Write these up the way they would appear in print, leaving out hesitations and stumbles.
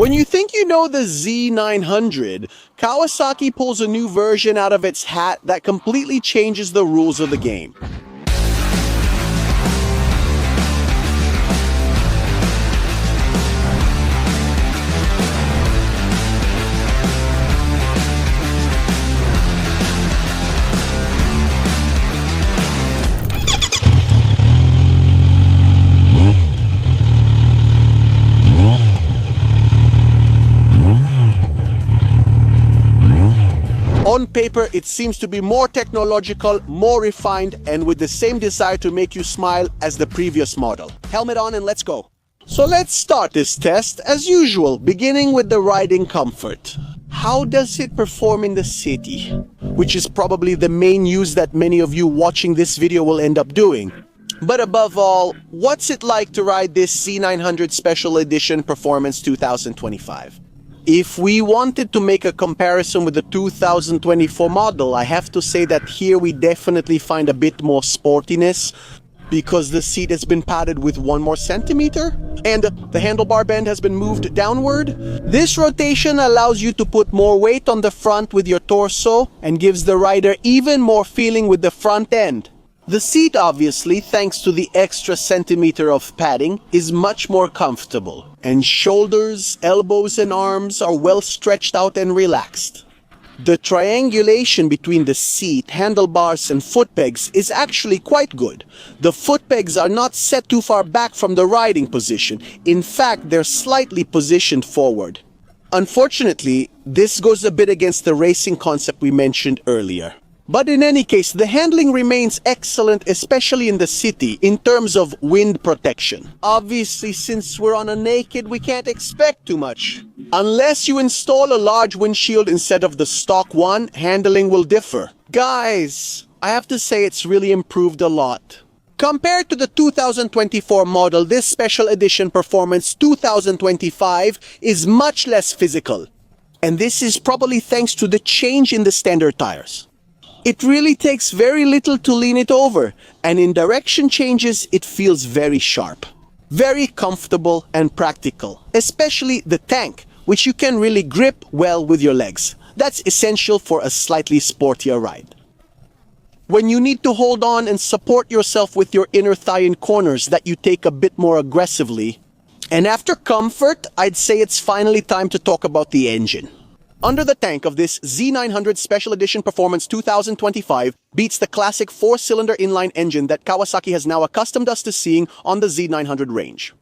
When you think you know the Z900, Kawasaki pulls a new version out of its hat that completely changes the rules of the game. On paper, it seems to be more technological, more refined, and with the same desire to make you smile as the previous model. Helmet on and let's go. So let's start this test as usual, beginning with the riding comfort. How does it perform in the city? Which is probably the main use that many of you watching this video will end up doing. But above all, what's it like to ride this Z900 Special Edition Performance 2025? If we wanted to make a comparison with the 2024 model, I have to say that here we definitely find a bit more sportiness because the seat has been padded with 1 more centimeter and the handlebar bend has been moved downward. This rotation allows you to put more weight on the front with your torso and gives the rider even more feeling with the front end. The seat, obviously, thanks to the extra centimeter of padding, is much more comfortable, and shoulders, elbows, and arms are well stretched out and relaxed. The triangulation between the seat, handlebars, and foot pegs is actually quite good. The foot pegs are not set too far back from the riding position. In fact, they're slightly positioned forward. Unfortunately, this goes a bit against the racing concept we mentioned earlier. But in any case, the handling remains excellent, especially in the city, in terms of wind protection. Obviously, since we're on a naked, we can't expect too much. Unless you install a large windshield instead of the stock one, handling will differ. Guys, I have to say it's really improved a lot. Compared to the 2024 model, this Special Edition Performance 2025 is much less physical. And this is probably thanks to the change in the standard tires. It really takes very little to lean it over, and in direction changes, it feels very sharp. Very comfortable and practical, especially the tank, which you can really grip well with your legs. That's essential for a slightly sportier ride. When you need to hold on and support yourself with your inner thigh in corners that you take a bit more aggressively. And after comfort, I'd say it's finally time to talk about the engine. Under the tank of this Z900 Special Edition Performance 2025 beats the classic 4-cylinder inline engine that Kawasaki has now accustomed us to seeing on the Z900 range.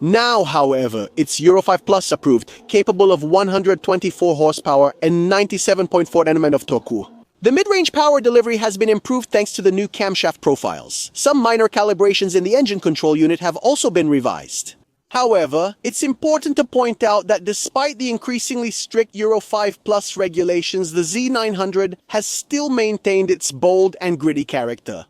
Now, however, it's Euro 5 Plus approved, capable of 124 horsepower and 97.4 Nm of torque. The mid-range power delivery has been improved thanks to the new camshaft profiles. Some minor calibrations in the engine control unit have also been revised. However, it's important to point out that despite the increasingly strict Euro 5 Plus regulations, the Z900 has still maintained its bold and gritty character.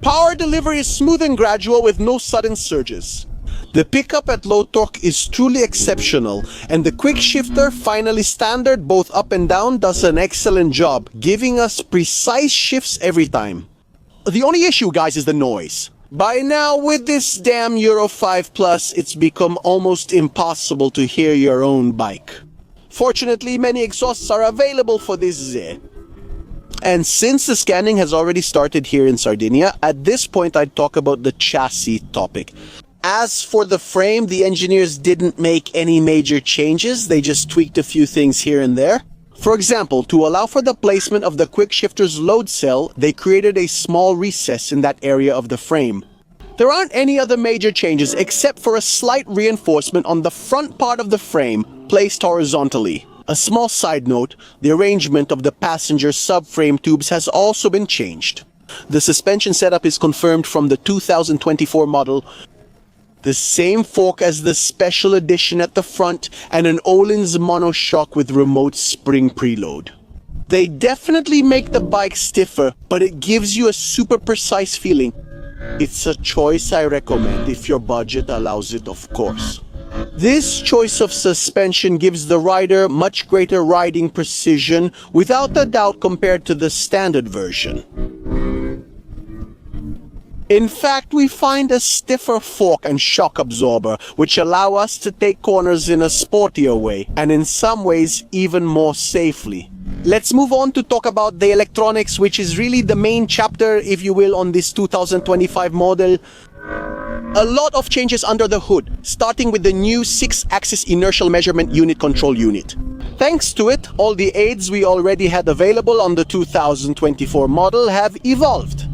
Power delivery is smooth and gradual with no sudden surges. The pickup at low torque is truly exceptional, and the quick shifter, finally standard both up and down, does an excellent job, giving us precise shifts every time. The only issue, guys, is the noise. By now, with this damn Euro 5 Plus, it's become almost impossible to hear your own bike. Fortunately, many exhausts are available for this Z. And since the scanning has already started here in Sardinia, at this point I'd talk about the chassis topic. As for the frame, the engineers didn't make any major changes, they just tweaked a few things here and there. For example, to allow for the placement of the quick shifter's load cell, they created a small recess in that area of the frame. There aren't any other major changes except for a slight reinforcement on the front part of the frame, placed horizontally. A small side note, the arrangement of the passenger subframe tubes has also been changed. The suspension setup is confirmed from the 2024 model. The same fork as the Special Edition at the front, and an Öhlins monoshock with remote spring preload. They definitely make the bike stiffer, but it gives you a super precise feeling. It's a choice I recommend if your budget allows it, of course. This choice of suspension gives the rider much greater riding precision, without a doubt compared to the standard version. In fact, we find a stiffer fork and shock absorber, which allow us to take corners in a sportier way, and in some ways even more safely. Let's move on to talk about the electronics, which is really the main chapter, if you will, on this 2025 model. A lot of changes under the hood, starting with the new 6-axis inertial measurement unit control unit. Thanks to it, all the aids we already had available on the 2024 model have evolved.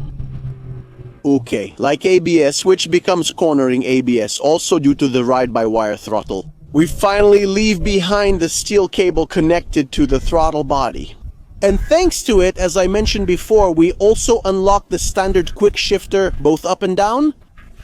Okay, like ABS, which becomes cornering ABS, also due to the ride-by-wire throttle. We finally leave behind the steel cable connected to the throttle body. And thanks to it, as I mentioned before, we also unlock the standard quick shifter, both up and down.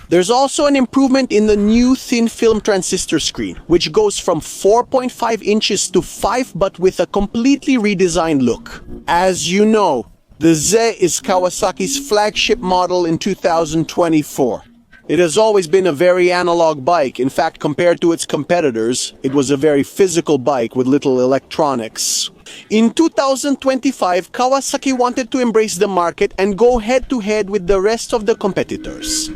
There's also an improvement in the new thin film transistor screen, which goes from 4.5 inches to 5, but with a completely redesigned look. As you know, the Z is Kawasaki's flagship model in 2024. It has always been a very analog bike. In fact, compared to its competitors, it was a very physical bike with little electronics. In 2025, Kawasaki wanted to embrace the market and go head-to-head with the rest of the competitors.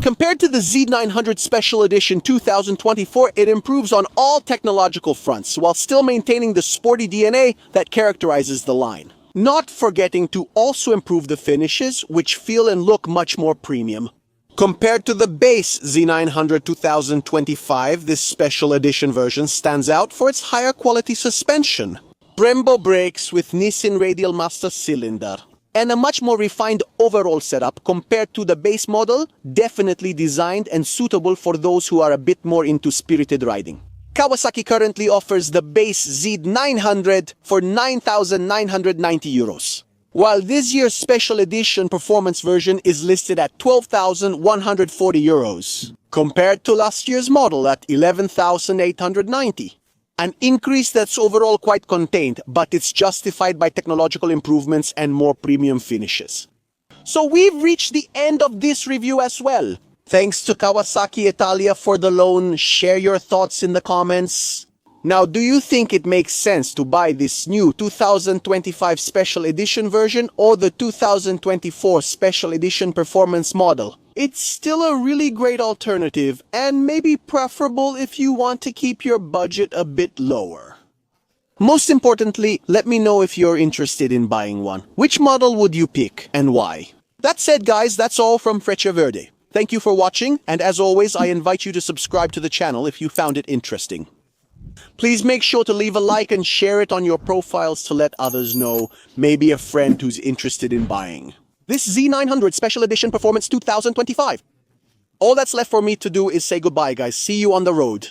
Compared to the Z900 Special Edition 2024, it improves on all technological fronts, while still maintaining the sporty DNA that characterizes the line. Not forgetting to also improve the finishes, which feel and look much more premium. Compared to the base Z900 2025, this special edition version stands out for its higher quality suspension, Brembo brakes with Nissin radial master cylinder, and a much more refined overall setup compared to the base model, definitely designed and suitable for those who are a bit more into spirited riding. Kawasaki currently offers the base Z900 for 9,990 euros. While this year's special edition performance version is listed at 12,140 euros, compared to last year's model at 11,890. An increase that's overall quite contained, but it's justified by technological improvements and more premium finishes. So we've reached the end of this review as well. Thanks to Kawasaki Italia for the loan. Share your thoughts in the comments. Now, do you think it makes sense to buy this new 2025 Special Edition version or the 2024 Special Edition Performance model? It's still a really great alternative and maybe preferable if you want to keep your budget a bit lower. Most importantly, let me know if you're interested in buying one. Which model would you pick and why? That said, guys, that's all from Freccia Verde. Thank you for watching, and as always, I invite you to subscribe to the channel if you found it interesting. Please make sure to leave a like and share it on your profiles to let others know, maybe a friend who's interested in buying this Z900 Special Edition Performance 2025. All that's left for me to do is say goodbye, guys. See you on the road.